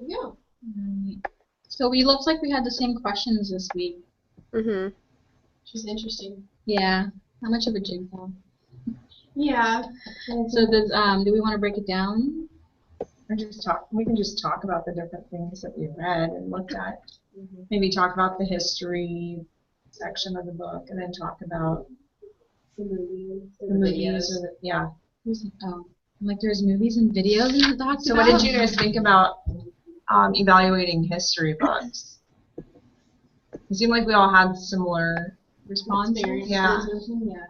go. Right. So we looked like we had the same questions this week. Mhm. Which is interesting. Yeah. How much of a jigsaw? Yeah. So does do we want to break it down? Or just talk. We can just talk about the different things that we read and looked at. Mm-hmm. Maybe talk about the history section of the book, and then talk about The movies. the movies. Or the, yeah. Oh, like there's movies and videos in the doc. So what did you guys think about evaluating history books? It seemed like we all had similar response? Yeah. Yeah.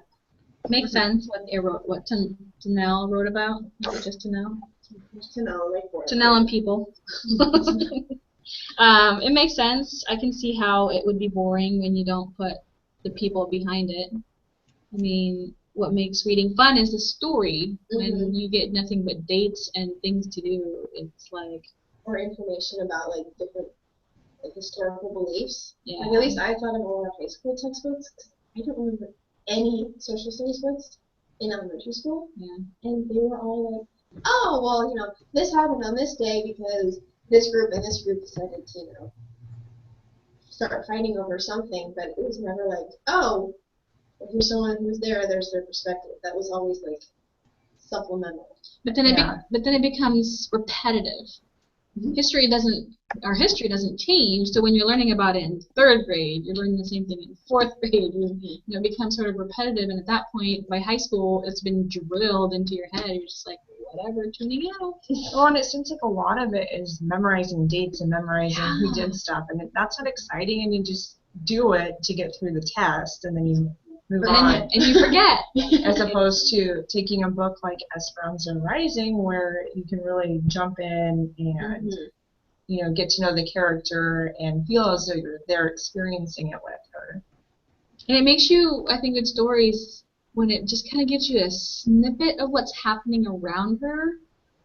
Makes sense what they wrote. What Tanel wrote about. Was it just Tanel? Tanel, like Tanel and people. It makes sense. I can see how it would be boring when you don't put the people behind it. I mean, what makes reading fun is the story. When you get nothing but dates and things to do, it's like. Or information about like different like historical beliefs. Yeah. Like, at least I thought of all our high school textbooks. I don't remember any social studies books in elementary school. Yeah. And they were all like, oh, well, this happened on this day because this group and this group decided to, start fighting over something. But it was never like, oh, well, here's someone who's there, there's their perspective. That was always like supplemental. But then it becomes repetitive. Our history doesn't change. So when you're learning about it in 3rd grade, you're learning the same thing in 4th grade. It becomes sort of repetitive, and at that point, by high school, it's been drilled into your head. You're just like, whatever, tuning out. Well, and it seems like a lot of it is memorizing dates and memorizing who did stuff, and that's not exciting. And you just do it to get through the test, and then you move on. And you forget. As opposed to taking a book like Esperanza Rising, where you can really jump in and get to know the character and feel as though you're there experiencing it with her. And it makes you, I think, good stories when it just kind of gives you a snippet of what's happening around her.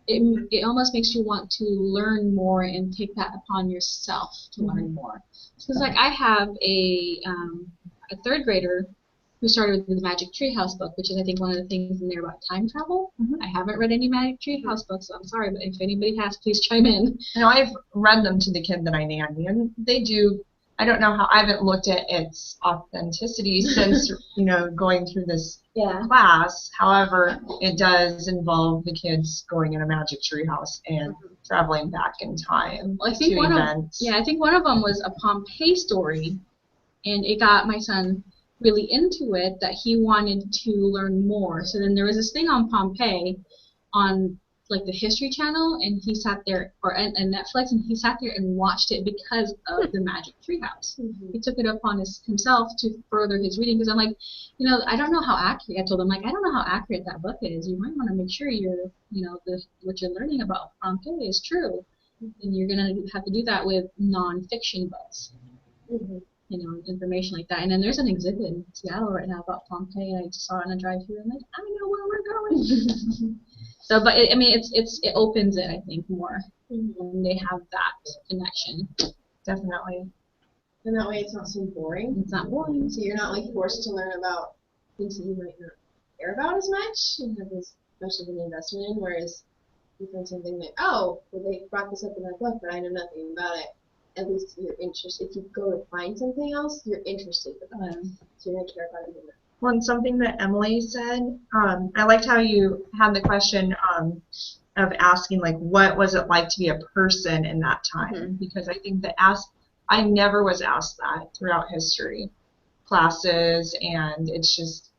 It almost makes you want to learn more and take that upon yourself to learn more. Because like I have a 3rd grader who started with the Magic Treehouse book, which is, I think, one of the things in there about time travel. I haven't read any Magic Treehouse books, so I'm sorry, but if anybody has, please chime in. I've read them to the kid that I nanny, and they do. I don't know how. I haven't looked at its authenticity since going through this class. However, it does involve the kids going in a Magic Treehouse and traveling back in time Well, I think to events. I think one of them was a Pompeii story, and it got my son really into it that he wanted to learn more. So then there was this thing on Pompeii on like the History Channel, and he sat there, or and Netflix, and he sat there and watched it because of the Magic Treehouse. He took it upon himself to further his reading, because I'm like, I don't know how accurate. I told him, like, I don't know how accurate that book is. You might want to make sure what you're learning about Pompeii is true, and you're gonna have to do that with non-fiction books. Information like that. And then there's an exhibit in Seattle right now about Pompeii. I just saw it on a drive-through, and I know where we're going. So, but it opens it, I think, more when they have that connection. Definitely. And that way, it's not so boring. It's not boring. So you're not like forced to learn about things that you might not care about as much and have as much of an investment in. Whereas you find something like, they brought this up in that book, but I know nothing about it. At least you're interested. If you go to find something else, you're interested in it. So you're going to care about it more. Well, and something that Emily said, I liked how you had the question of asking, like, what was it like to be a person in that time? Because I think I never was asked that throughout history classes, and it's just,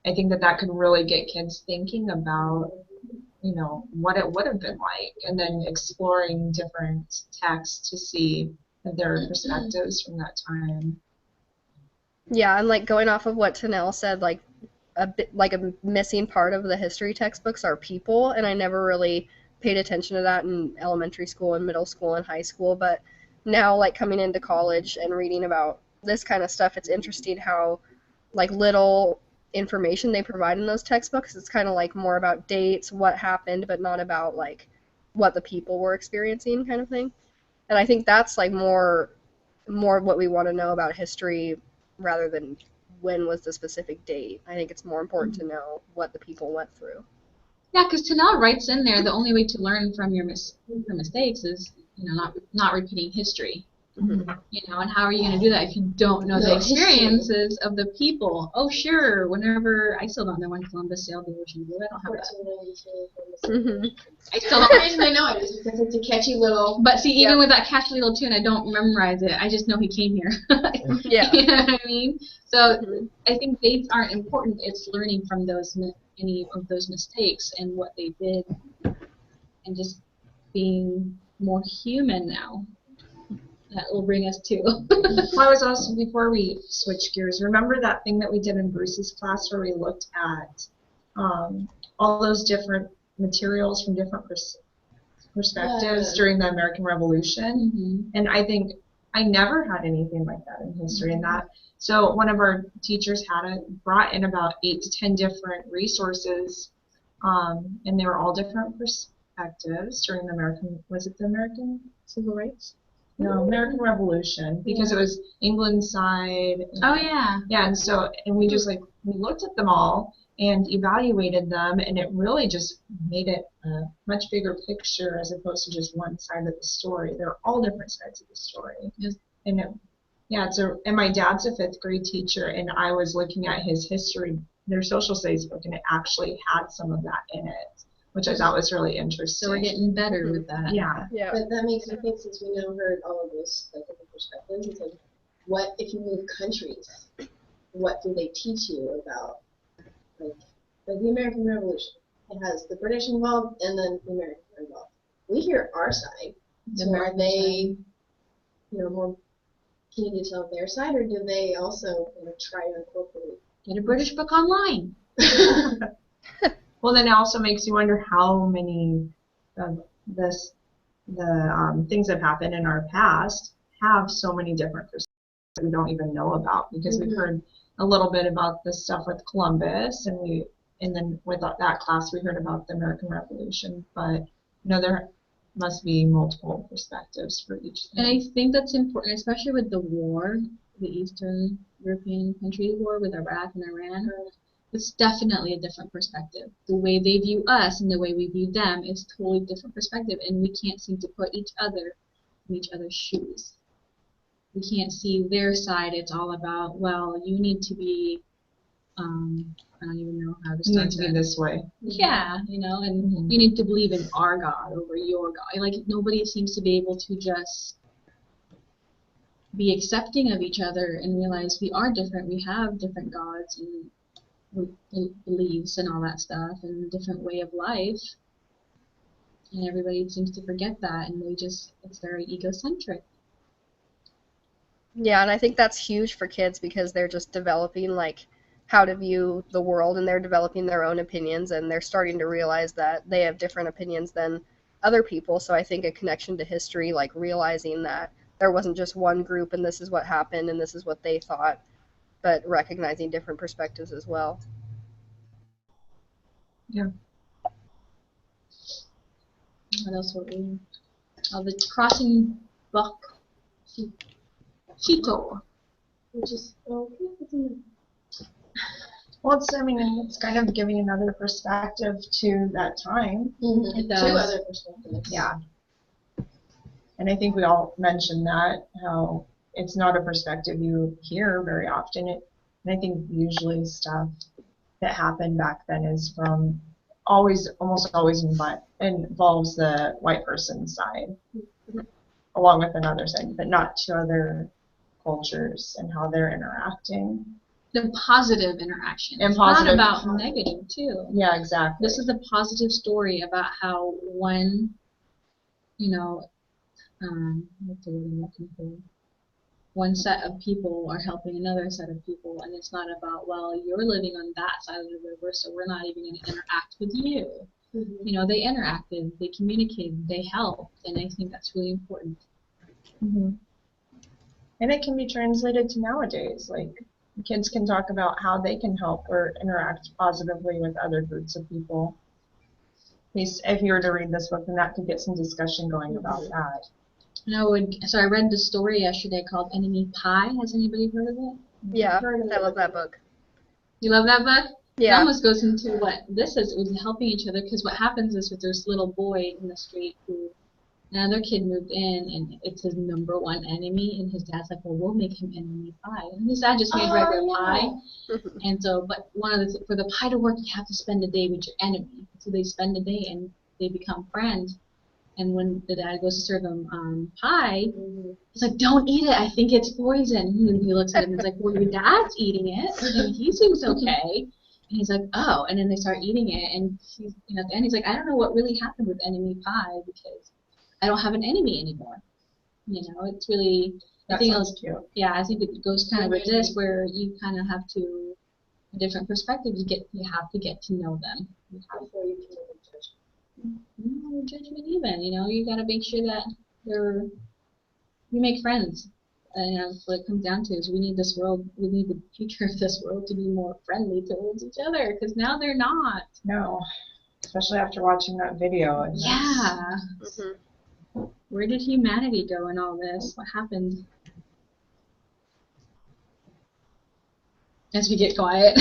I think that could really get kids thinking about what it would have been like, and then exploring different texts to see their perspectives from that time. Yeah, and like going off of what Tanel said, like a missing part of the history textbooks are people, and I never really paid attention to that in elementary school and middle school and high school, but now like coming into college and reading about this kind of stuff, it's interesting how like little information they provide in those textbooks. It's kind of like more about dates, what happened, but not about like what the people were experiencing, kind of thing. And I think that's like more what we want to know about history rather than when was the specific date. I think it's more important to know what the people went through. Yeah, because Tanel writes in there the only way to learn from your mistakes is not repeating history. Mhm. And how are you going to do that if you don't know the No history. experiences of the people? Oh, sure. Whenever I still don't know when Columbus sailed the ocean blue. I don't have that. 1492. I still The don't. reason I know it is because it's a catchy little. But see, even Yep. with that catchy little tune, I don't memorize it. I just know he came here. Yeah. You know what I mean? So Mhm. I think dates aren't important. It's learning from any of those mistakes and what they did, and just being more human now. That will bring us to. Well, I was also, before we switch gears, remember that thing that we did in Bruce's class where we looked at all those different materials from different perspectives Yeah. during the American Revolution? Mhm. And I think I never had anything like that in history. And that, so one of our teachers brought in about 8 to 10 different resources, and they were all different perspectives during the was it the American Civil Rights? No, American Revolution, because it was England's side. Oh yeah. Yeah, and we just we looked at them all and evaluated them, and it really just made it a much bigger picture as opposed to just one side of the story. They're all different sides of the story. Yes. And and my dad's a 5th grade teacher, and I was looking at his history, their social studies book, and it actually had some of that in it, which I thought was really interesting. So we're getting better with that. Yeah. Yeah. But that makes me think, since we now heard all of those different perspectives, it's like, what if you move countries? What do they teach you about, like the American Revolution? It has the British involved and then the Americans are involved. We hear our side. So are they, more keen to tell their side, or do they also try to incorporate? Get a British book online. Well, then it also makes you wonder how many of the things that have happened in our past have so many different perspectives that we don't even know about, because we've heard a little bit about the stuff with Columbus, and then with that class we heard about the American Revolution, but there must be multiple perspectives for each And thing. I think that's important, especially with the war, the Eastern European country war with Iraq and Iran. It's definitely a different perspective. The way they view us and the way we view them is totally different perspective, and we can't seem to put each other in each other's shoes. We can't see their side. It's all about, well, you need to be, I don't even know how to You start need to be that. this way. Yeah, and Mhm. you need to believe in our God over your God. Like, nobody seems to be able to just be accepting of each other and realize we are different. We have different gods and beliefs and all that stuff, and a different way of life. And everybody seems to forget that, and it's very egocentric. Yeah, and I think that's huge for kids because they're just developing how to view the world, and they're developing their own opinions, and they're starting to realize that they have different opinions than other people. So I think a connection to history, realizing that there wasn't just one group and this is what happened and this is what they thought, but recognizing different perspectives as well. Yeah. What else were we? The crossing buck Cheeto. Which is okay. Well, it's kind of giving another perspective to that time. Mm-hmm. It does. 2 other perspectives. Yeah. And I think we all mentioned that, how it's not a perspective you hear very often. And I think usually stuff that happened back then is from almost always involves the white person's side, along with another side, but not to other cultures and how they're interacting. The positive interaction. And It's positive. not about negative, too. Yeah, exactly. This is a positive story about how one, what's the word I'm looking for? One set of people are helping another set of people, and it's not about, well, you're living on that side of the river, so we're not even going to interact with you. Mm-hmm. They interacted, they communicated, they helped, and I think that's really important. Mm-hmm. And it can be translated to nowadays. Kids can talk about how they can help or interact positively with other groups of people. If you were to read this book, then that could get some discussion going about that. So I read the story yesterday called Enemy Pie. Has anybody heard of it? Yeah, I love that book. You love that book? It Yeah. almost goes into what this is, with helping each other, because what happens is that there's a little boy in the street who Another kid moved in, and it's his number one enemy, and his dad's like, well, we'll make him enemy pie. And his dad just made regular pie. And so, but one of the, for the pie to work, you have to spend a day with your enemy. So they spend a day, and they become friends. And when the dad goes to serve them pie, he's like, don't eat it, I think it's poison. And he looks at him and he's like, well, your dad's eating it, and he seems okay. And he's like, oh, and then they start eating it, and he's, you know, at the end he's like, I don't know what really happened with enemy pie because I don't have an enemy anymore. You know, it's really, That sounds cute. yeah, I think it goes kind of with this where you kind of have to, a different perspective, you have to get to know them. Before you can make a judgment. No judgment even, you know, you got to make sure that you make friends. And you know, what it comes down to is we need the future of this world to be more friendly towards each other, because now they're not. No, especially after watching that video. And Yeah. Where did humanity go in all this? What happened? As we get quiet.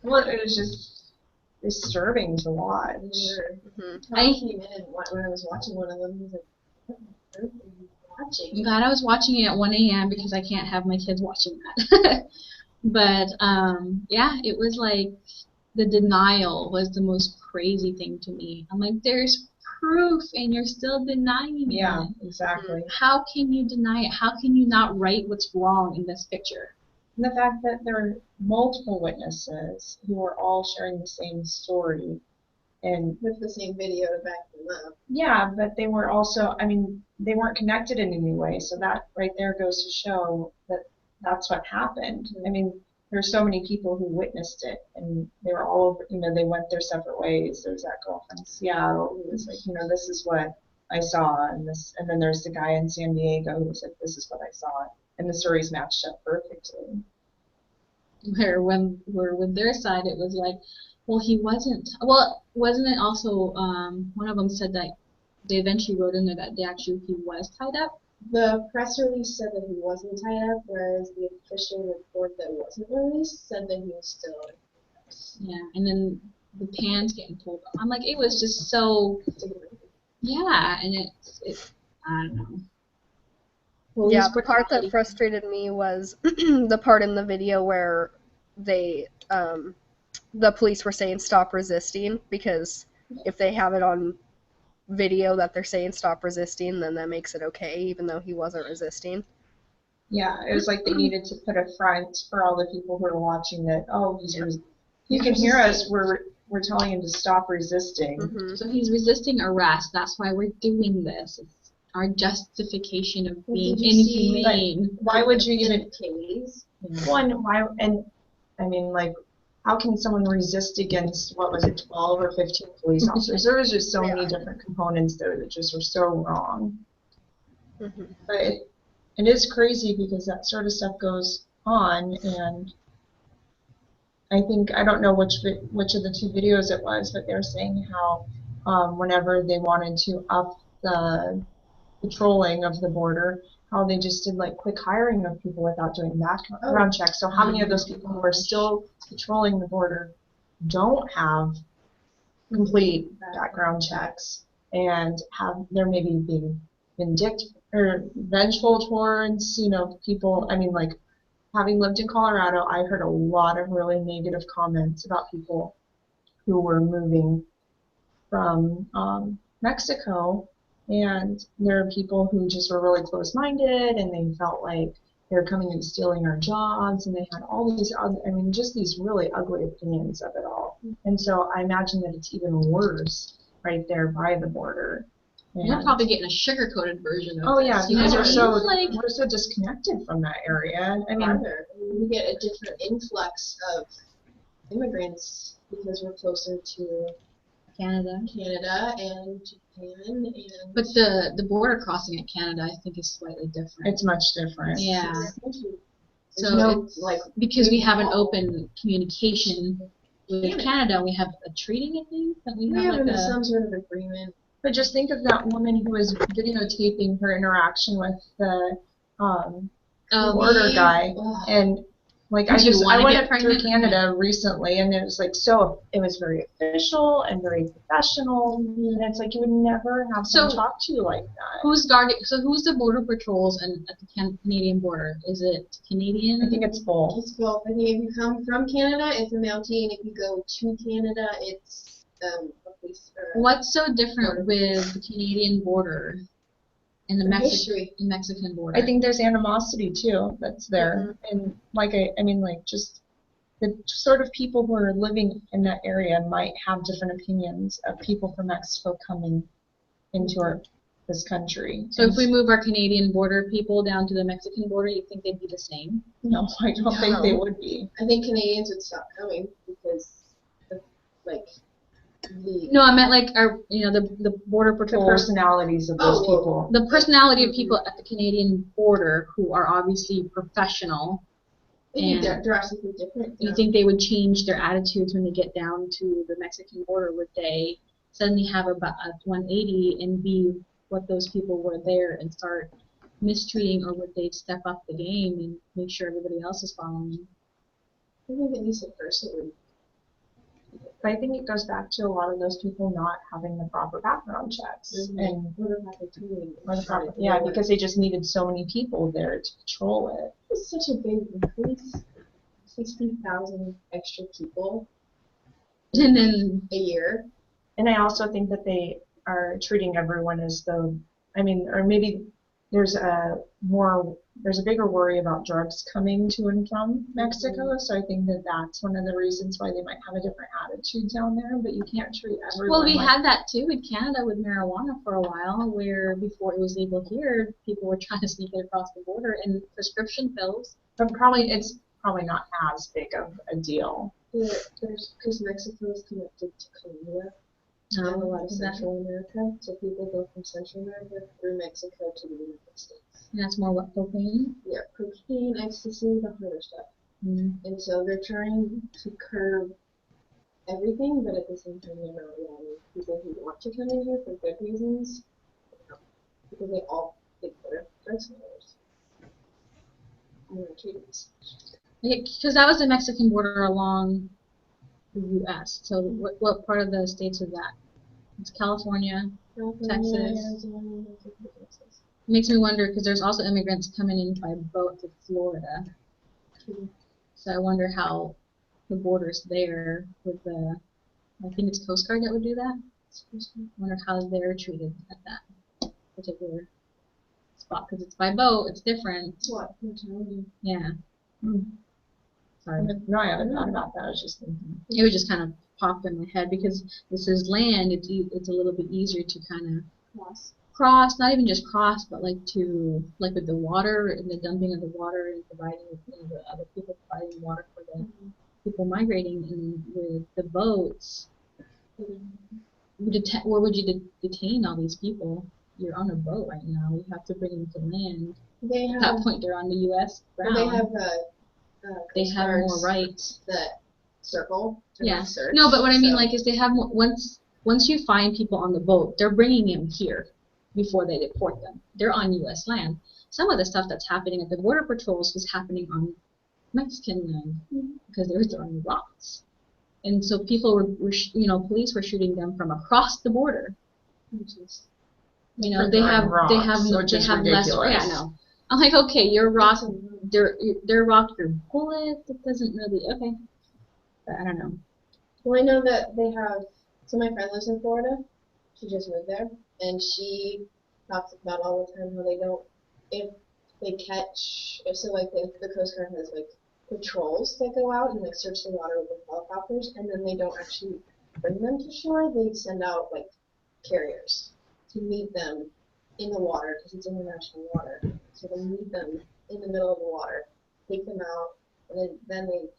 Well, it was just disturbing to watch. I came in when I was watching one of them. He was like, "What on earth are you watching?" I'm glad I was watching it at 1 a.m. because I can't have my kids watching that. But yeah, it was like the denial was the most crazy thing to me. I'm like, there's proof and you're still denying it. Yeah, exactly. How can you deny it? How can you not write what's wrong in this picture? And the fact that there were multiple witnesses who were all sharing the same story. And With the same video to back them up. yeah, but they were also, I mean, they weren't connected in any way. So that right there goes to show that that's what happened. I mean, there's so many people who witnessed it, and they were all over, you know, they went their separate ways. There's that girl from Seattle who was like, you know, this is what I saw, and then there's the guy in San Diego who was like, this is what I saw, and the stories matched up perfectly. Where with their side, it was like, well, he wasn't. Well, wasn't it also one of them said that they eventually wrote in there that he was tied up? The press release said that he wasn't tied up, whereas the official report that wasn't released said that he was still in handcuffs. Yeah, and then the pans getting pulled off. I'm like, it was just so. Yeah, and it's I don't know. Police Yeah, the part brutality. that frustrated me was the part in the video where they, the police were saying stop resisting, because if they have it on video that they're saying stop resisting, then that makes it okay, even though he wasn't resisting. Yeah, it was like they needed to put a front for all the people who are watching that, oh, you can hear us, we're telling him to stop resisting. So he's resisting arrest. That's why we're doing this. It's our justification of being Did you see, inhumane. Why would you even, case? why, and I mean, like, how can someone resist against, what was it, 12 or 15 police officers? There was just so many different components there that just were so wrong. But it is crazy because that sort of stuff goes on, and I think, I don't know which of the two videos it was, but they were saying how whenever they wanted to up the patrolling of the border, how they just did like quick hiring of people without doing background checks. So how many of those people who are still patrolling the border don't have complete background checks and they're maybe being vengeful towards, you know, people. I mean, like, having lived in Colorado, I heard a lot of really negative comments about people who were moving from Mexico. And there are people who just were really close-minded, and they felt like they were coming and stealing our jobs, and they had all these other, I mean, just these really ugly opinions of it all. And so I imagine that it's even worse right there by the border. And You're probably getting a sugar-coated version of oh this. yeah, You know because what I mean? we're so disconnected from that area. I mean, We get a different influx of immigrants because we're closer to Canada. Canada and Japan, and But the border crossing at Canada, I think, is slightly different. it's much different. Yeah. there's So no, it's like, because we have an open communication with Canada. Canada, we have a treaty, I think, that we we have have like a. some sort of agreement. But just think of that woman who was videotaping her interaction with the border guy, Ugh. and Like Do you wanna I went get up through pregnant? Canada recently, and it was like it was very official and very professional, and it's like you would never have someone So- talk to you like that. Who's guarding? So who's the border patrols and at the Canadian border? Is it Canadian? I think it's both. It's both. I think if you come from Canada, it's a Mountie, and if you go to Canada, it's a police. What's so different with the Canadian border and the History. Mexican border? I think there's animosity too that's there, and like I mean, like just the sort of people who are living in that area might have different opinions of people from Mexico coming into this country. So if we move our Canadian border people down to the Mexican border, you think they'd be the same? No, I don't think they would be. I think Canadians would stop coming because, like, the No, I meant like our, the border The patrol. personalities of those Oh, people. The personality of people at the Canadian border who are obviously professional. I think And- they're drastically different. Do you think they would change their attitudes when they get down to the Mexican border? Would they suddenly have a 180 and be what those people were there and start mistreating, or would they step up the game and make sure everybody else is following? I think at least at first it would. But I think it goes back to a lot of those people not having the proper background checks. And because they just needed so many people there to patrol it. It's such a big increase. 60,000 extra people And then a year. And I also think that they are treating everyone as though, I mean, or maybe there's a bigger worry about drugs coming to and from Mexico. So I think that that's one of the reasons why they might have a different attitude down there. But you can't treat everyone. well, we like, had that too in Canada with marijuana for a while, where before it was legal here, people were trying to sneak it across the border, and prescription pills. but it's probably not as big of a deal. Because Mexico is connected to Colombia and a lot of Is that- Central America. So people go from Central America through Mexico to the United States. And that's more what, cocaine? Yeah, cocaine, ecstasy, the harder stuff. Mm. And so they're trying to curb everything, but at the same time they're not allowing people who want to come in here for good reasons, because they all think they're drug smugglers. I'm not treating this. Because that was the Mexican border along the U.S. So what part of the states is that? It's California. Texas. Arizona, Texas. It makes me wonder, because there's also immigrants coming in by boat to Florida. So I wonder how the border's there with I think it's Coast Guard that would do that. I wonder how they're treated at that particular spot, because it's by boat, it's different. What? Mentality. Yeah. Sorry. No, I haven't thought about that. I was just thinking. It would just kind of pop in my head, because this is land, it's a little bit easier to kind of cross, not even just cross, but like with the water and the dumping of the water and providing the other people providing water for the people migrating, and with the boats, where would you detain all these people? You're on a boat right now. You have to bring them to land. They At have. that point, they're on the U.S. ground. They have. They Coast have more Guards rights. that circle. And Yeah. search, No, but what I mean, so- like, is they have once you find people on the boat, they're bringing them here before they deport them. They're on U.S. land. Some of the stuff that's happening at the border patrols was happening on Mexican land because they were throwing rocks, and so people police were shooting them from across the border. Which is, For they throwing have rocks, which is less. Yeah, ridiculous. no. I'm like, okay, your rock, their rock, your bullet. It doesn't really okay. But I don't know. Well, I know that they have. So my friend lives in Florida. She just moved there, and she talks about all the time how they don't. If they catch, so like the Coast Guard has like patrols that go out and like search the water with helicopters, and then they don't actually bring them to shore. They send out like carriers to meet them in the water because it's international water. So they meet them in the middle of the water, take them out, and then they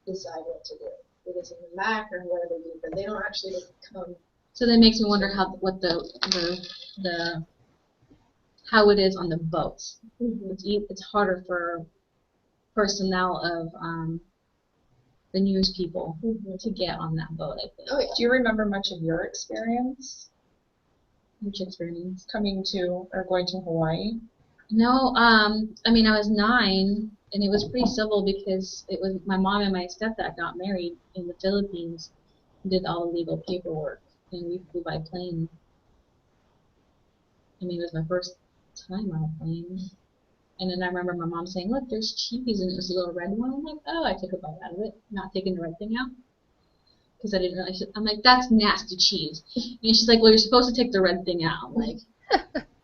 decide what to do. They just send them back or whatever they do, but they don't actually come. So that makes me wonder what how it is on the boats. It's harder for personnel of the news people to get on that boat, I think. Oh yeah. Do you remember much of your experience Which experience? coming to or going to Hawaii? No, I mean, I was 9, and it was pretty civil because it was my mom and my stepdad got married in the Philippines, did all the legal paperwork, and we flew by plane. I mean, it was my first time on a plane. And then I remember my mom saying, "Look, there's cheese," and it was a little red one. I'm like, "Oh," I took a bite out of it, not taking the red thing out, because I didn't realize. I'm like, "That's nasty cheese," and she's like, "Well, you're supposed to take the red thing out." I'm like,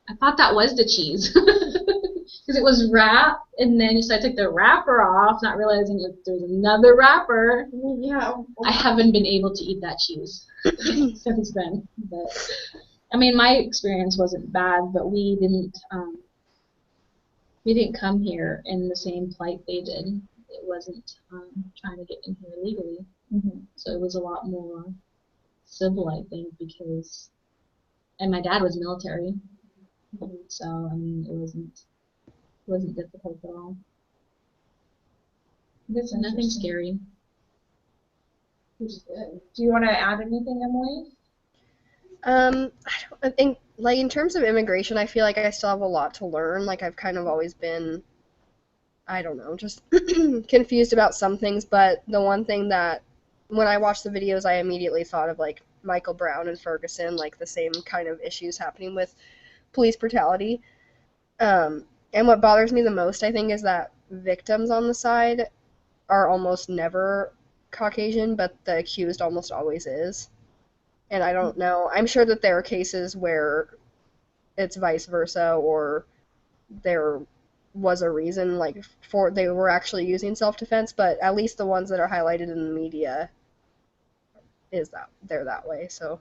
I thought that was the cheese, because it was wrapped, and then so I took the wrapper off, not realizing that there's another wrapper. Yeah. I haven't been able to eat that cheese since then. But I mean, my experience wasn't bad, but we didn't come here in the same plight they did. It wasn't trying to get in here legally, so it was a lot more civil, I think, because and my dad was military, so I mean, it wasn't difficult at all. That's So nothing interesting. scary. Which is good. Do you want to add anything, Emily? I think, like, in terms of immigration, I feel like I still have a lot to learn. Like, I've kind of always been, I don't know, just confused about some things, but the one thing that, when I watched the videos, I immediately thought of, like, Michael Brown and Ferguson, like, the same kind of issues happening with police brutality. And what bothers me the most, I think, is that victims on the side are almost never Caucasian, but the accused almost always is. And I don't know. I'm sure that there are cases where it's vice versa, or there was a reason, like, for they were actually using self-defense, but at least the ones that are highlighted in the media is that they're that way. So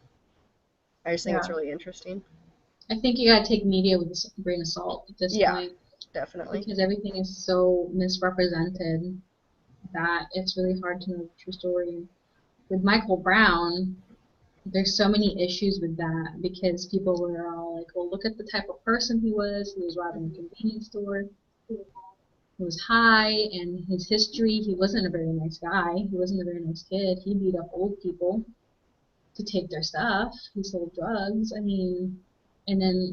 I just think it's Yeah. really interesting. I think you gotta take media with a grain of salt at this Yeah. point, Definitely. because everything is so misrepresented that it's really hard to know the true story. With Michael Brown, there's so many issues with that because people were all like, "Well, look at the type of person he was. He was robbing a convenience store. He was high, and his history. He wasn't a very nice guy. He wasn't a very nice kid. He beat up old people to take their stuff. He sold drugs. I mean, and then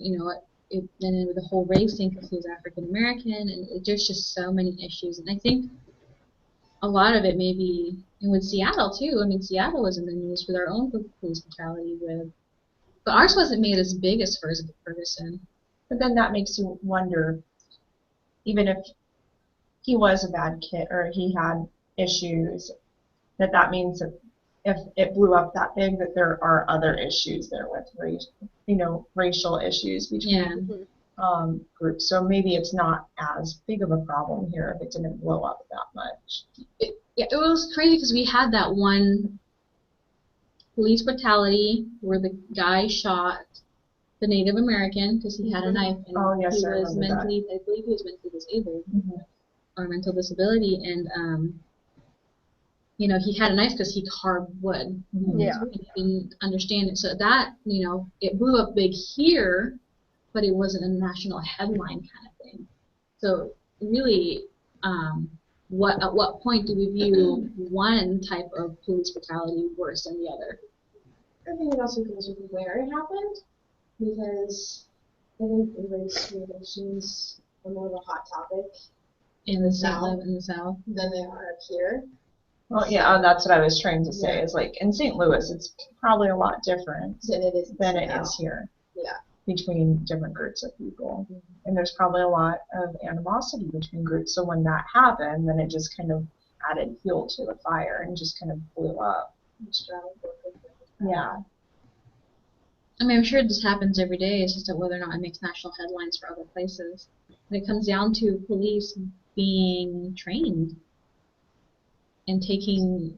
then with the whole race thing because he was African American, and there's just so many issues. And I think a lot of it maybe, and with Seattle too. I mean, Seattle was in the news for their own police brutality but ours wasn't made as big as Ferguson. But then that makes you wonder, even if he was a bad kid or he had issues, that means that if it blew up that big, that there are other issues there with racial issues between groups. So maybe it's not as big of a problem here if it didn't blow up that much. It was crazy because we had that one police brutality where the guy shot the Native American because he had a knife and Oh, yes, he I was remember that. I believe he was mentally disabled Mhm. or mental disability, and he had a knife because he carved wood. Yeah. And he didn't understand it, so that it blew up big here, but it wasn't a national headline kind of thing. So really, at what point do we view one type of police brutality worse than the other? I think it also goes with where it happened, because I think race relations are more of a hot topic In the South South. than they are up here. Well, yeah, that's what I was trying to say. Is like in St. Louis, it's probably a lot different Than it is here. Yeah. Between different groups of people, and there's probably a lot of animosity between groups. So when that happened, then it just kind of added fuel to the fire and just kind of blew up. Yeah. I mean, I'm sure this happens every day. It's just whether or not it makes national headlines for other places. When it comes down to police being trained and taking,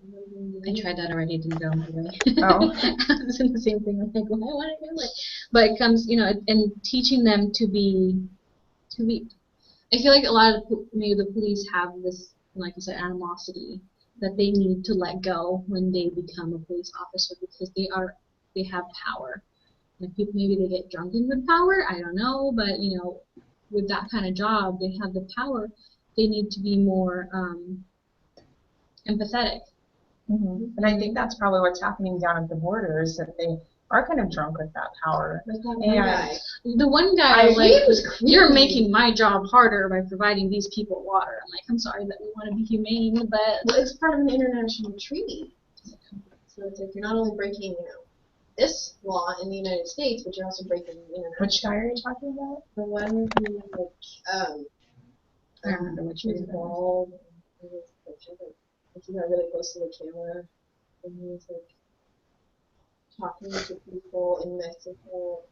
I tried that already, it didn't go my way. Oh. I was in the same thing. I'm like, why would I do it? But it comes, and teaching them to be. I feel like a lot of the police have this, like I said, animosity that they need to let go when they become a police officer because they have power. And if people maybe they get drunken with power, I don't know, but with that kind of job, they have the power. They need to be more empathetic. Mm-hmm. And I think that's probably what's happening down at the border is that are kind of drunk with that power. Like that one And guy. The one guy, He like, was creepy. you're making my job harder by providing these people water. I'm like, I'm sorry that we want to be humane, but Well, it's part of an international treaty. So it's like you're not only breaking, this law in the United States, but you're also breaking the international. Which guy are you talking about? The one who I don't remember what he was you bald. And he was he got really close to the camera, and he was like talking to people in Mexico.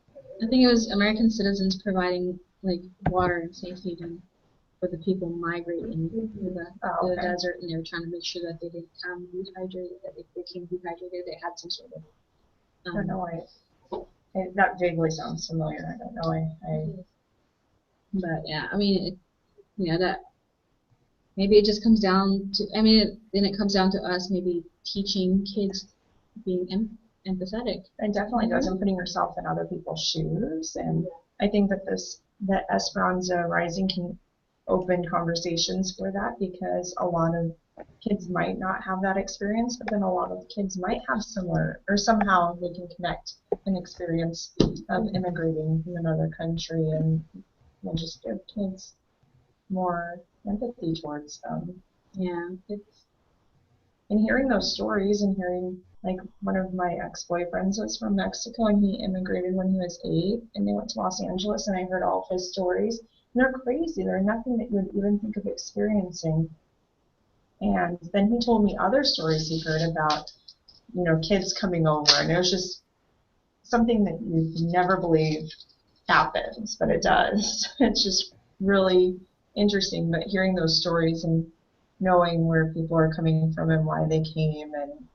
I think it was American citizens providing like water and safety for the people migrating through the desert, and they were trying to make sure that they didn't come dehydrated, that if they came dehydrated, they had some sort of. I don't know why. That vaguely sounds familiar. I don't know why. But yeah, I mean, that maybe it just comes down to. I mean, then it comes down to us maybe teaching kids being empathetic. It definitely does, and putting yourself in other people's shoes. And I think that Esperanza Rising can open conversations for that, because a lot of kids might not have that experience, but then a lot of kids might have similar, or somehow they can connect an experience of immigrating from another country, and just give kids more empathy towards them. Yeah. And hearing those stories, and hearing, like, one of my ex-boyfriends was from Mexico, and he immigrated when he was 8, and they went to Los Angeles, and I heard all of his stories, and they're crazy. They're nothing that you would even think of experiencing. And then he told me other stories he heard about, kids coming over, and it was just something that you never believe happens, but it does. It's just really interesting. But hearing those stories and knowing where people are coming from and why they came, and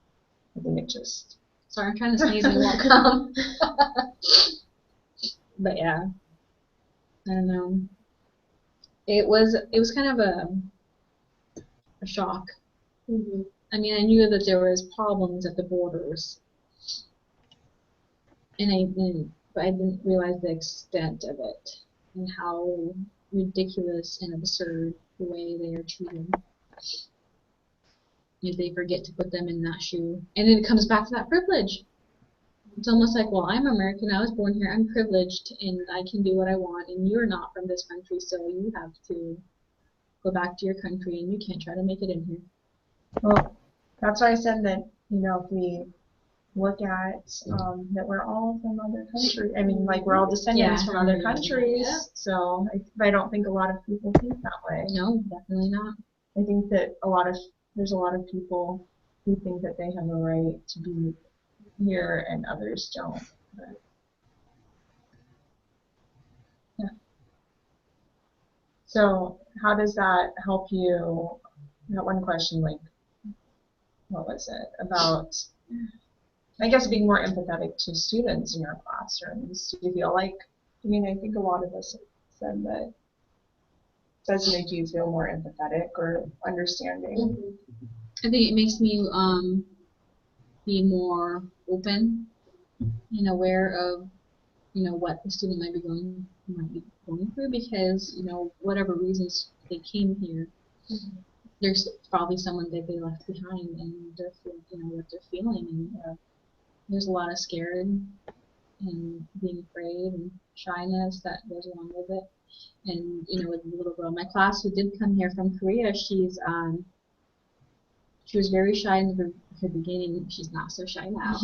I think it just. Sorry, I'm trying to sneeze and it won't come. But yeah, I don't know. It was kind of a shock. Mm-hmm. I mean, I knew that there was problems at the borders, but I didn't realize the extent of it and how ridiculous and absurd the way they are treated. If they forget to put them in that shoe, and then it comes back to that privilege. It's almost like, well, I'm American, I was born here, I'm privileged, and I can do what I want, and you're not from this country, so you have to go back to your country, and you can't try to make it in here. Well, that's why I said that, if we look at that we're all from other countries, I mean, like, we're all descendants from other countries, so I don't think a lot of people think that way. No, definitely not. I think that there's a lot of people who think that they have a right to be here and others don't. But, yeah. So how does that help you? That one question, like, what was it about? I guess being more empathetic to students in your classrooms. Do you feel like? I mean, I think a lot of us said that. Does it make you feel more empathetic or understanding? Mm-hmm. I think it makes me be more open and aware of what the student might be going through, because whatever reasons they came here, there's probably someone that they left behind, and they're what they're feeling, and there's a lot of scared and being afraid and shyness that goes along with it. And with the little girl in my class who did come here from Korea, she was very shy in the beginning. She's not so shy now.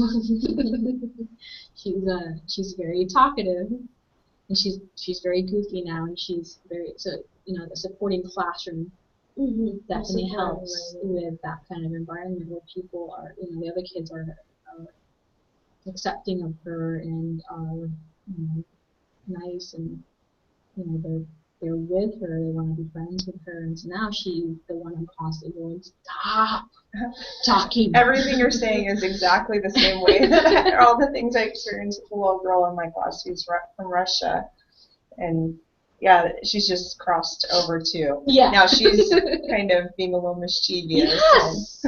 She's very talkative, and she's very goofy now, and she's very the supporting classroom definitely helps with that kind of environment where people are the other kids are accepting of her and are nice, and they're with her, they want to be friends with her, and so now she's the one who constantly going, stop talking. Everything you're saying is exactly the same way that all the things I experienced with the little girl in my class who's from Russia, and yeah, she's just crossed over too. Yeah. Now she's kind of being a little mischievous. Yes.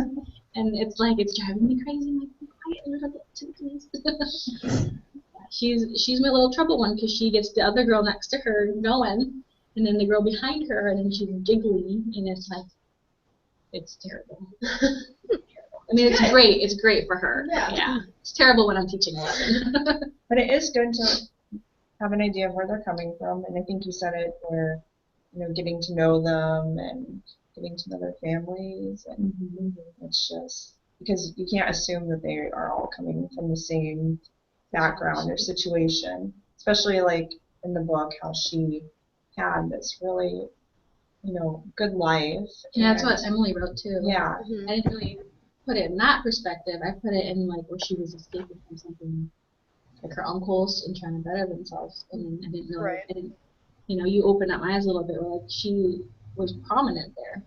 And it's like, it's driving me crazy. I'm like, be quiet a little bit too, please. She's my little trouble one, because she gets the other girl next to her going, and then the girl behind her, and then she's giggly, and it's like, it's terrible. Terrible. I mean, it's great. It's great for her. Yeah. It's terrible when I'm teaching 11. But it is good to have an idea of where they're coming from, and I think you said it where, getting to know them and getting to know their families, and it's just because you can't assume that they are all coming from the same background or situation, especially like in the book how she had this really, good life. And that's what Emily wrote too. Yeah. Mhm. I didn't really put it in that perspective. I put it in like where she was escaping from something, like her uncles and trying to better themselves. And I didn't know. Right. I didn't, you open up my eyes a little bit. Where like she was prominent there,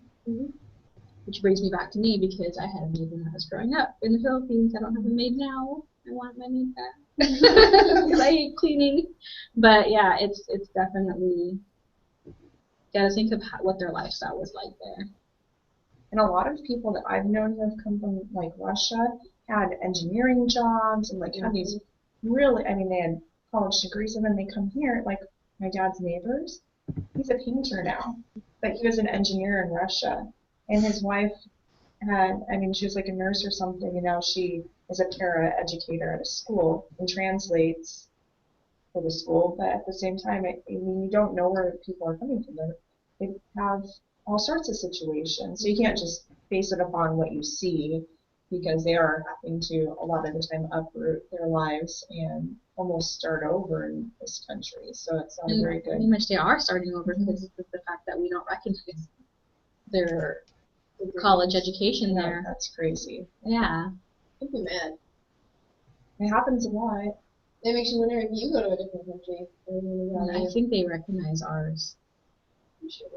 which brings me back to me because I had a maid when I was growing up in the Philippines. I don't have a maid now. I want my maid back because I hate cleaning. But yeah, it's definitely gotta think of what their lifestyle was like there. And a lot of people that I've known who have come from like Russia had engineering jobs and like had these really, they had college degrees, and then they come here, like my dad's neighbors, he's a painter now, but he was an engineer in Russia, and his wife had, she was like a nurse or something, and now she is a para educator at a school and translates for the school, but at the same time, you don't know where people are coming from. They have all sorts of situations, so you can't just base it upon what you see, because they are having to, a lot of the time, uproot their lives and almost start over in this country, so it's not very good. Pretty much they are starting over because of the fact that we don't recognize their college education there. That's crazy. Yeah. I'd be mad. It happens a lot. It makes you wonder if you go to a different country. I think they recognize ours. I'm sure.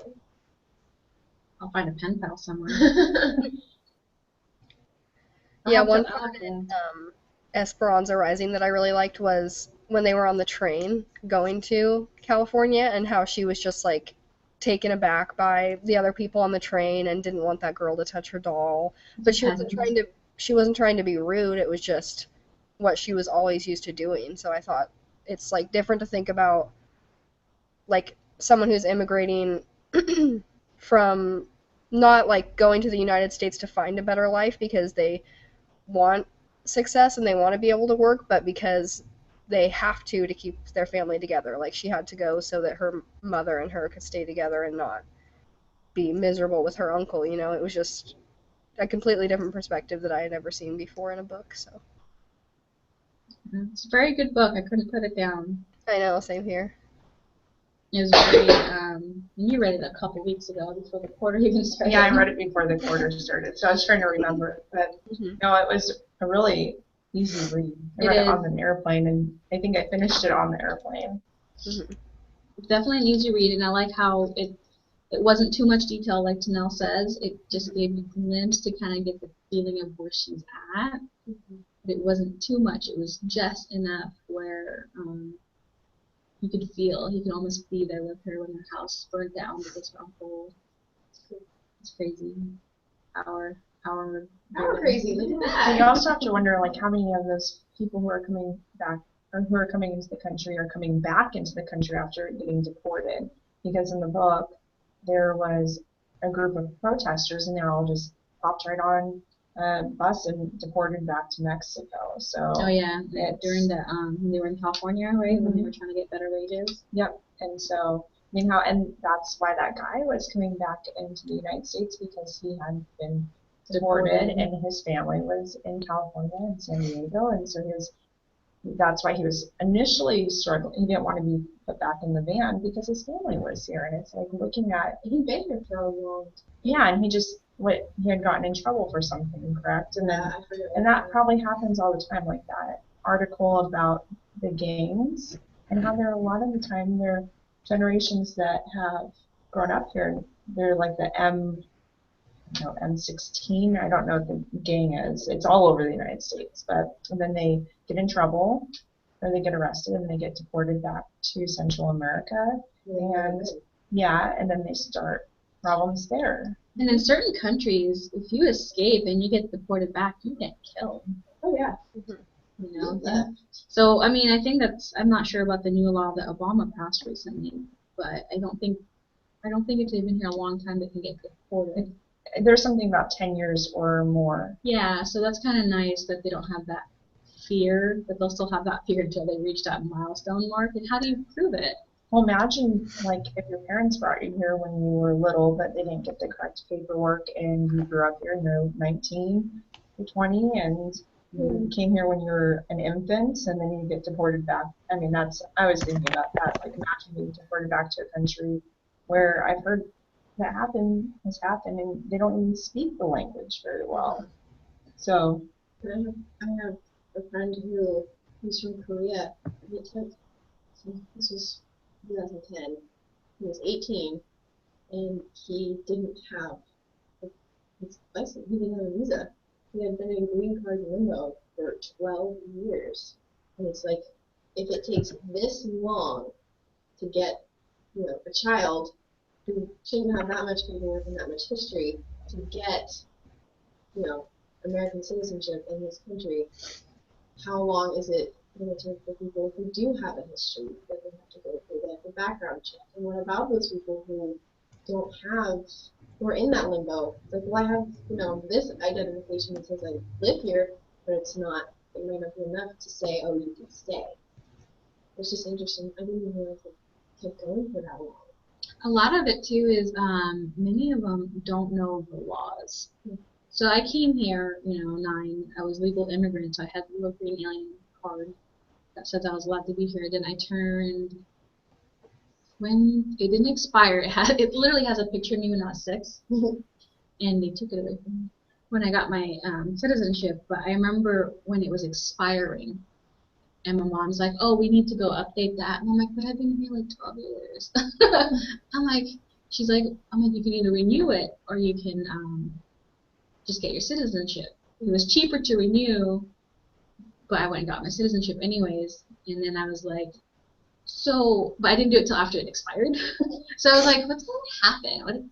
I'll find a pen pal somewhere. Yeah, one part in Esperanza Rising that I really liked was when they were on the train going to California, and how she was just like taken aback by the other people on the train and didn't want that girl to touch her doll. But she wasn't trying to be rude. It was just what she was always used to doing. So I thought it's like different to think about like someone who's immigrating from not like going to the United States to find a better life because they want success and they want to be able to work, but because they have to keep their family together. Like she had to go so that her mother and her could stay together and not be miserable with her uncle. It was just a completely different perspective that I had never seen before in a book. So it's a very good book. I couldn't put it down. I know, same here. It was very, you read it a couple weeks ago before the quarter even started. Yeah, I read it before the quarter started, so I was trying to remember. But no, it was a really easy read. I read it on an airplane, and I think I finished it on the airplane. It's definitely an easy read, and I like how it wasn't too much detail, like Tanel says. It just gave you a glimpse to kind of get the feeling of where she's at. But it wasn't too much. It was just enough where you could almost be there with her when her house burned down because her uncle. It's crazy. Our crazy. Look at And that. you also have to wonder, like, how many of those people who are coming back, or who are coming into the country, are coming back into the country after getting deported. Because in the book, there was a group of protesters, and they're all just popped right on a bus and deported back to Mexico. So. Oh yeah, during the when they were in California, right? When they were trying to get better wages. Yep. And so, and that's why that guy was coming back into the United States, because he had been deported and his family was in California and San Diego, and so that's why he was initially struggling. He didn't want to be put back in the van because his family was here, and it's like looking at, he'd been here for a long time. Yeah, and he had gotten in trouble for something, correct? And then and that probably happens all the time, like that article about the gangs, and how there are a lot of the time there are generations that have grown up here, and they're like the M16, I don't know what the gang is. It's all over the United States, and then they get in trouble, or they get arrested, and they get deported back to Central America, and then they start problems there. And in certain countries, if you escape and you get deported back, you get killed. Oh yeah. So I mean, I think I'm not sure about the new law that Obama passed recently, but I don't think if they've been here a long time they can get deported. there's something about 10 years or more. Yeah, so that's kind of nice that they don't have that fear, but they'll still have that fear until they reach that milestone mark. And how do you prove it? Well, imagine like if your parents brought you here when you were little, but they didn't get the correct paperwork, and you grew up here and you're 19 or 20, and you came here when you were an infant, and then you get deported back. I mean, I was thinking about that. Like, imagine being deported back to a country where I've heard that has happened, and they don't even speak the language very well. So, I have a friend who's from Korea. He took, this was 2010. He was 18, and he didn't have his license. He didn't have a visa. He had been in green card limbo for 12 years. And it's like, if it takes this long to get, a child who shouldn't have that much paperwork and that much history to get, American citizenship in this country, how long is it going to take for people who do have a history that they have to go through the background check? And what about those people who who are in that limbo? It's like, well, I have, this identification that says I live here, but it might not be enough to say, oh, you can stay. It's just interesting. I didn't even realize it kept going for that long. A lot of it too is many of them don't know the laws. So I came here, 9. I was legal immigrant, so I had the little green alien card that says I was allowed to be here. Then I turned, when it didn't expire, it literally has a picture of me when I was 6, and they took it away from me when I got my citizenship. But I remember when it was expiring, and my mom's like, oh, we need to go update that. And I'm like, but I've been here like 12 years. I'm like, you can either renew it or you can just get your citizenship. It was cheaper to renew, but I went and got my citizenship anyways. And then I was like, but I didn't do it till after it expired. So I was like, what's going to happen?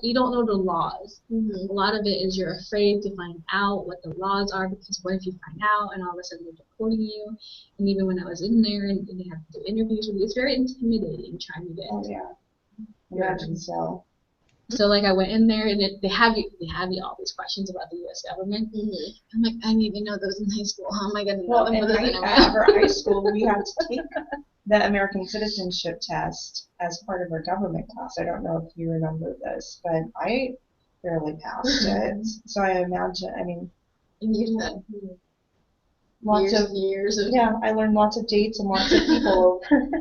You don't know the laws. Mm-hmm. A lot of it is you're afraid to find out what the laws are, because what if you find out and all of a sudden they're deporting you? And even when I was in there and they have to do interviews with you, it's very intimidating trying to get. Oh yeah, imagine so. So like I went in there and they have you all these questions about the U.S. government. Mm-hmm. I'm like, I didn't even know those in high school. How am I going to know Well, them? at our high school, we had to take the American citizenship test as part of our government class. I don't know if you remember this, but I barely passed it. So I imagine, and you had lots of years of I learned lots of dates and lots of people over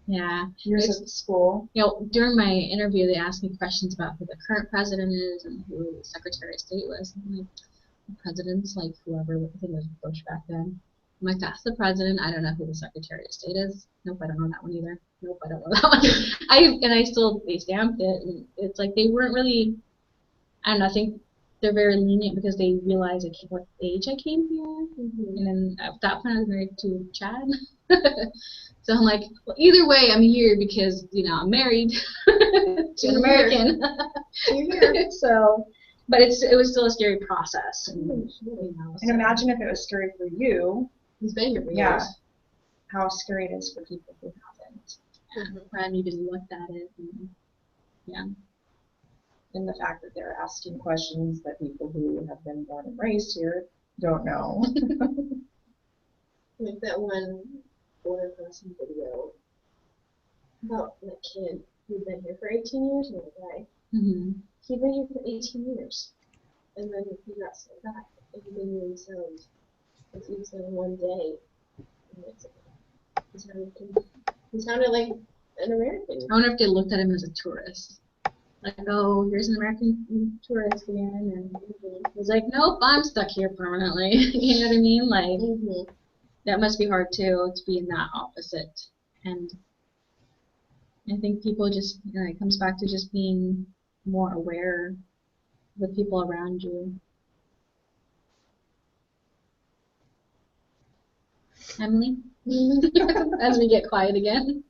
Yeah. years of school. During my interview, they asked me questions about who the current president is and who the Secretary of State was. I'm like, the president's like whoever, I think it was Bush back then. I'm like, that's the president. I don't know who the Secretary of State is. Nope, I don't know that one either. Nope, I don't know that one. They stamped it, and it's like they weren't really, I don't know, I think they're very lenient because they realize what age I came here. Mm-hmm. And then at that point I was married to Chad. So I'm like, well, either way I'm here because, I'm married to an American. You're here. So, but it was still a scary process. And imagine if it was scary for you. He's been here for years. How scary it is for people who haven't. Mm-hmm. I haven't even looked at it. And the fact that they're asking questions that people who have been born and raised here don't know. Like that one border crossing video about that kid who'd been here for 18 years and a guy. Mm-hmm. He'd been here for 18 years. And then he got sent back. And he didn't even sound like he was on one day in Mexico. He sounded like an American. I wonder if they looked at him as a tourist. Like, oh, here's an American tourist again. And he's like, nope, I'm stuck here permanently. You know what I mean? Like, that must be hard too, to be in that opposite. And I think people just, it comes back to just being more aware of the people around you. Emily? As we get quiet again.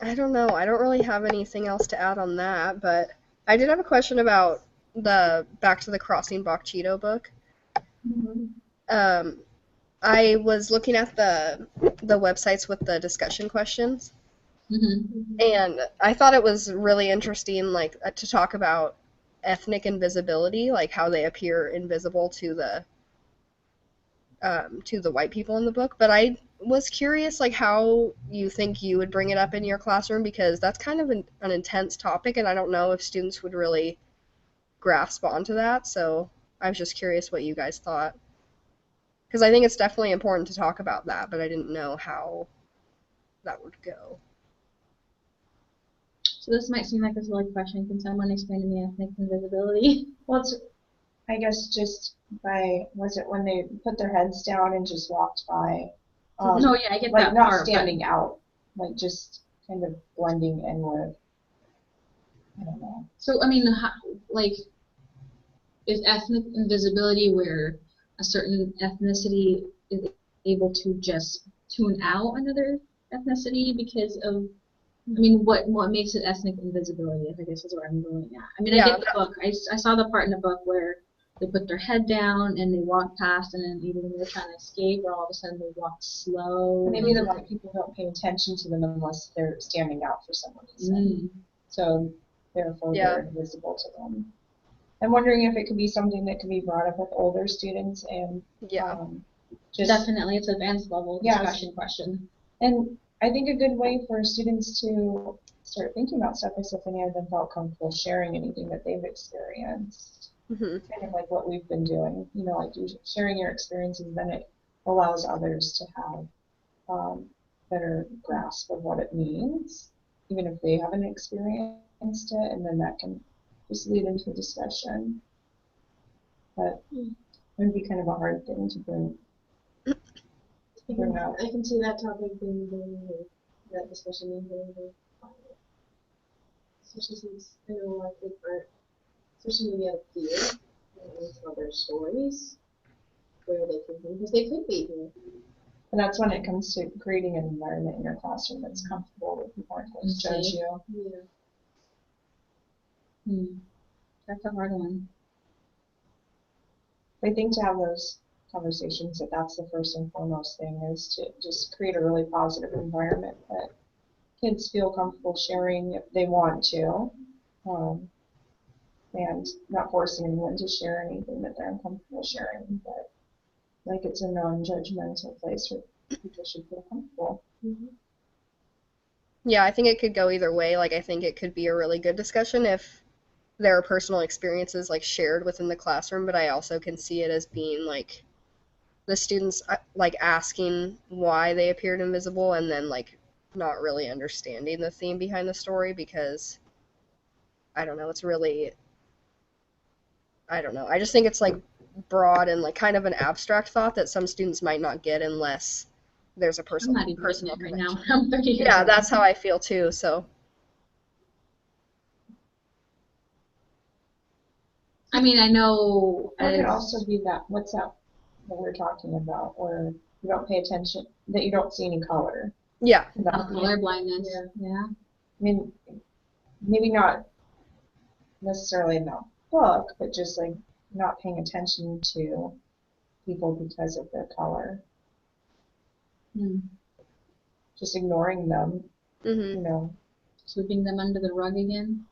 I don't know. I don't really have anything else to add on that, but I did have a question about the Back to the Crossing Bok Cheeto book. I was looking at the websites with the discussion questions, Mm-hmm. And I thought it was really interesting, like, to talk about ethnic invisibility, like how they appear invisible to the white people in the book. But I was curious, like, how you think you would bring it up in your classroom, because that's kind of an intense topic, and I don't know if students would really grasp onto that. So I was just curious what you guys thought, because I think it's definitely important to talk about that, but I didn't know how that would go. So this might seem like a silly question. Can someone explain to me ethnic invisibility? Well, it's, I guess just by, was it when they put their heads down and just walked by? No, yeah, I get Like that not part, standing out, like just kind of blending in with, I don't know. So, I mean, like, is ethnic invisibility where a certain ethnicity is able to just tune out another ethnicity because of, I mean, what makes it ethnic invisibility, I guess is what I'm going at. I mean, I Yeah, get the book. I saw the part in the book where they put their head down and they walk past, and then even when they're trying to escape, or all of a sudden they walk slow. Maybe the white people don't pay attention to them unless they're standing out for some reason. Mm. So therefore they're invisible to them. I'm wondering if it could be something that could be brought up with older students and yeah. Just definitely, it's advanced level discussion question. And I think a good way for students to start thinking about stuff is if any of them felt comfortable sharing anything that they've experienced. Mm-hmm. Kind of like what we've been doing, you know, like you sharing your experiences, then it allows others to have better grasp of what it means, even if they haven't experienced it, and then that can just lead into a discussion. But it would be kind of a hard thing to bring out. I can see that topic being very, that discussion being very quiet. Especially since I know a lot of people are, especially when you have fear, and tell their stories, where they can be, because they could be here. And that's when it comes to creating an environment in your classroom that's comfortable, where people aren't going to judge you. Yeah. That's a hard one. I think to have those conversations, that's the first and foremost thing, is to just create a really positive environment that kids feel comfortable sharing if they want to, and not forcing anyone to share anything that they're uncomfortable sharing, but like it's a non-judgmental place where people should feel comfortable. Mm-hmm. Yeah, I think it could go either way. Like, I think it could be a really good discussion if there are personal experiences, like, shared within the classroom, but I also can see it as being, like, the students, like, asking why they appeared invisible and then, like, not really understanding the theme behind the story, because, I don't know, it's really, I don't know. I just think it's, like, broad and, like, kind of an abstract thought that some students might not get unless there's a I'm not even personal right connection. now. I'm 30 years Yeah, old. that's how I feel too, so. I mean, I know. It could also be that, what's that we're talking about, or you don't pay attention, that you don't see any color. Yeah. Color blindness. Yeah. I mean, maybe not necessarily in that book, but just like not paying attention to people because of their color. Just ignoring them, Mm-hmm. you know. Sweeping them under the rug again.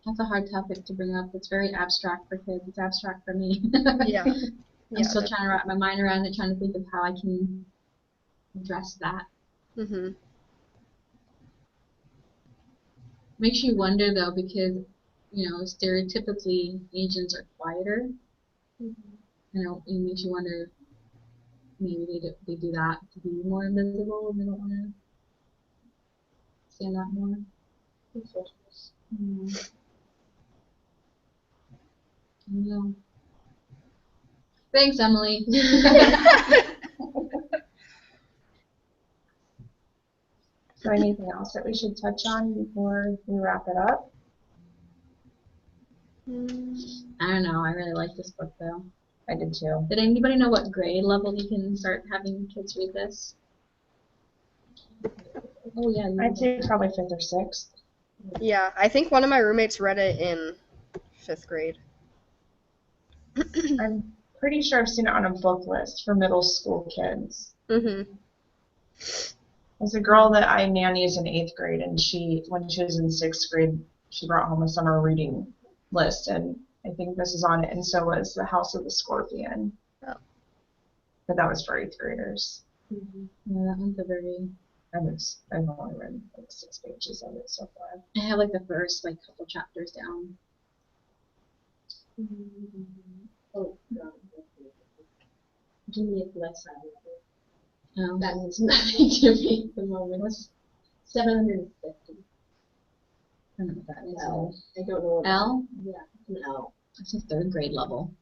That's a hard topic to bring up. It's very abstract for kids. It's abstract for me. Yeah. I'm still trying to wrap my mind around it, trying to think of how I can address that. Mm-hmm. Makes you wonder though, because stereotypically Asians are quieter. You know, it makes you wonder. Maybe they do that to be more invisible, and they don't want to stand out more. No. Thanks, Emily. So anything else that we should touch on before we wrap it up? I don't know. I really like this book, though. I did too. Did anybody know what grade level you can start having kids read this? Oh, yeah. I'd say probably 5th or 6th. Yeah, I think one of my roommates read it in 5th grade. I'm pretty sure I've seen it on a book list for middle school kids. Mm-hmm. There's a girl that I nannies in 8th grade, and when she was in 6th grade, she brought home a summer reading list, and I think this is on it, and so was The House of the Scorpion. Oh. But that was for 8th graders. Mhm. Yeah, that one's a very. I've only read like 6 pages of it so far. I have like the first like couple chapters down. Oh, God. Juliet Lifestyle. No. That means nothing to me at the moment. What's 750? I don't know what that is. L. I don't know what L? Yeah, an L. That's a 3rd grade level.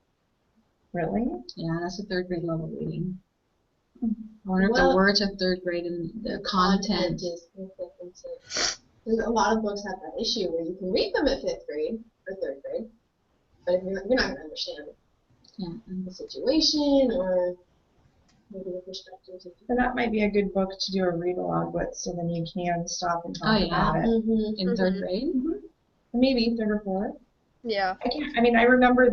Really? Yeah, that's a 3rd grade level reading. Hmm. I wonder if Well, the words are 3rd grade and the content. is because a lot of books have that issue where you can read them at 5th grade or 3rd grade, but if you're not going to understand Yeah. the situation or maybe the perspectives of So that might be a good book to do a read aloud with, so then you can stop and talk Oh, yeah. about it. Mm-hmm. In 3rd Mhm. grade? Maybe 3rd or 4th. Yeah. I remember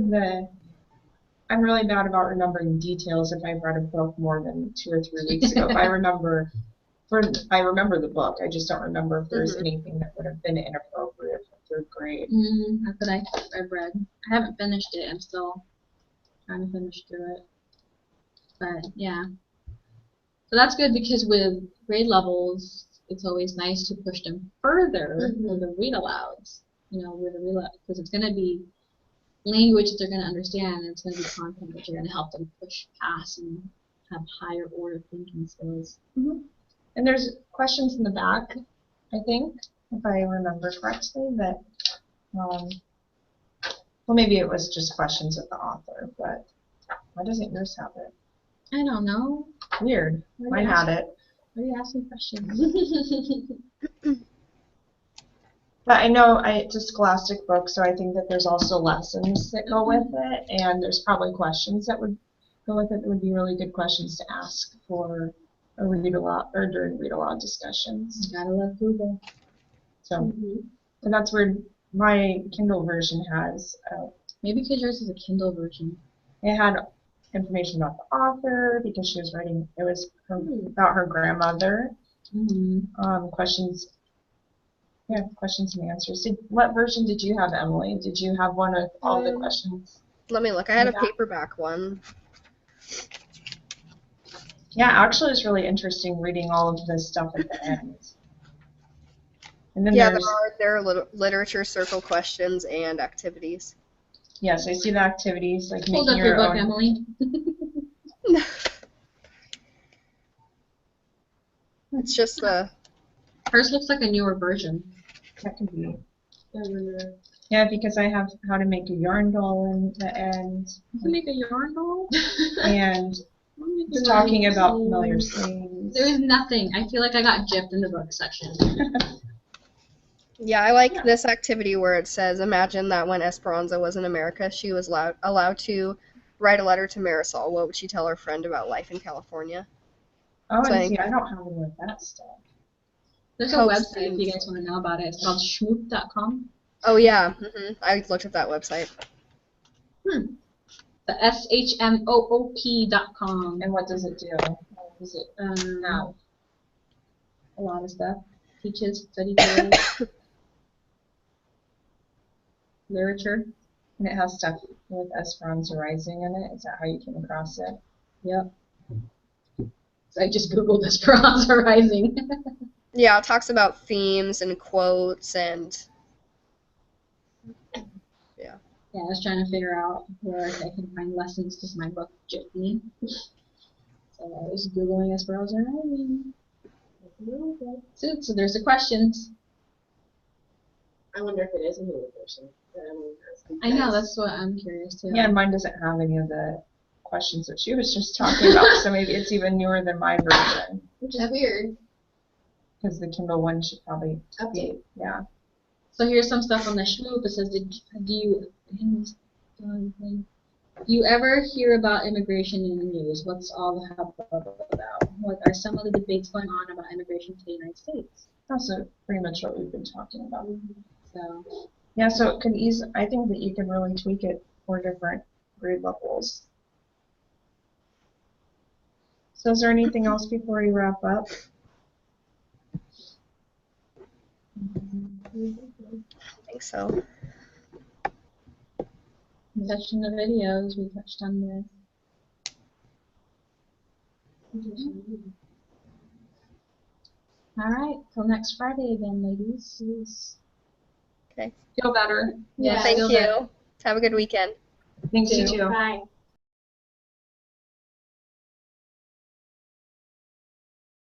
I'm really bad about remembering details if I've read a book more than 2 or 3 weeks ago. I remember the book. I just don't remember if there's Mhm. anything that would have been inappropriate for 3rd grade. That's what I've read. I haven't finished it. I'm still trying to finish through it. But yeah. So that's good because with grade levels, it's always nice to push them further with the read alouds. With the read aloud, because it's going to be language that they're going to understand, and it's going to be content that you're going to help them push past and have higher order thinking skills. And there's questions in the back, I think, if I remember correctly, that, well, maybe it was just questions of the author, but why doesn't yours have it? I don't know. Weird. Mine had it. Why are you asking questions? But I know it's a scholastic book, so I think that there's also lessons that go with it, and there's probably questions that would go with it that would be really good questions to ask for a read aloud or during read aloud discussions. Gotta love Google. So, and that's where my Kindle version has. Maybe because yours is a Kindle version. It had information about the author because she was writing. It was about her grandmother. Questions. Yeah, questions and answers. What version did you have, Emily? Did you have one with all the questions? Let me look. I had a paperback one. Yeah, actually, it's really interesting reading all of this stuff at the end. And then Yeah, there are literature circle questions and activities. Yes, I see the activities like Hold making up your your book, own. Emily. It's just the. Hers looks like a newer version. That can be. Yeah, because I have how to make a yarn doll in the end. You can make a yarn doll? And it's talking about familiar things. There is nothing. I feel like I got gypped in the book section. Yeah, I like this activity where it says, imagine that when Esperanza was in America, she was allowed to write a letter to Marisol. What would she tell her friend about life in California? Oh, So and see, I don't have any of that stuff. There's a website if you guys want to know about it. It's called schmoop.com. Oh, yeah. I looked at that website. The SHMOOP.com. And what does it do? What does it have? A lot of stuff. Teaches, study tools, literature. And it has stuff with Esperanza Rising in it. Is that how you came across it? Yep. So I just Googled Esperanza Rising. Yeah, it talks about themes and quotes and. Yeah, I was trying to figure out where I can find lessons because my book gypped me. So I was Googling Esperanza Rising. So there's the questions. I wonder if it is a newer version. I know, that's what I'm curious too. Yeah, mine doesn't have any of the questions that she was just talking about, so maybe it's even newer than my version. Which is weird. Because the Kindle one should probably Update. Yeah. So here's some stuff on the Schmoop. It says, do you ever hear about immigration in the news? What's all the hubbub about? What are some of the debates going on about immigration to the United States? That's pretty much what we've been talking about. So yeah, so it can I think that you can really tweak it for different grade levels. So is there anything else before we wrap up? I think so. We touched on the videos. We touched on the. All right. Till next Friday again, ladies. Okay. Feel better. Yeah. Thank feel you. better. Have a good weekend. Thanks, you too. Bye.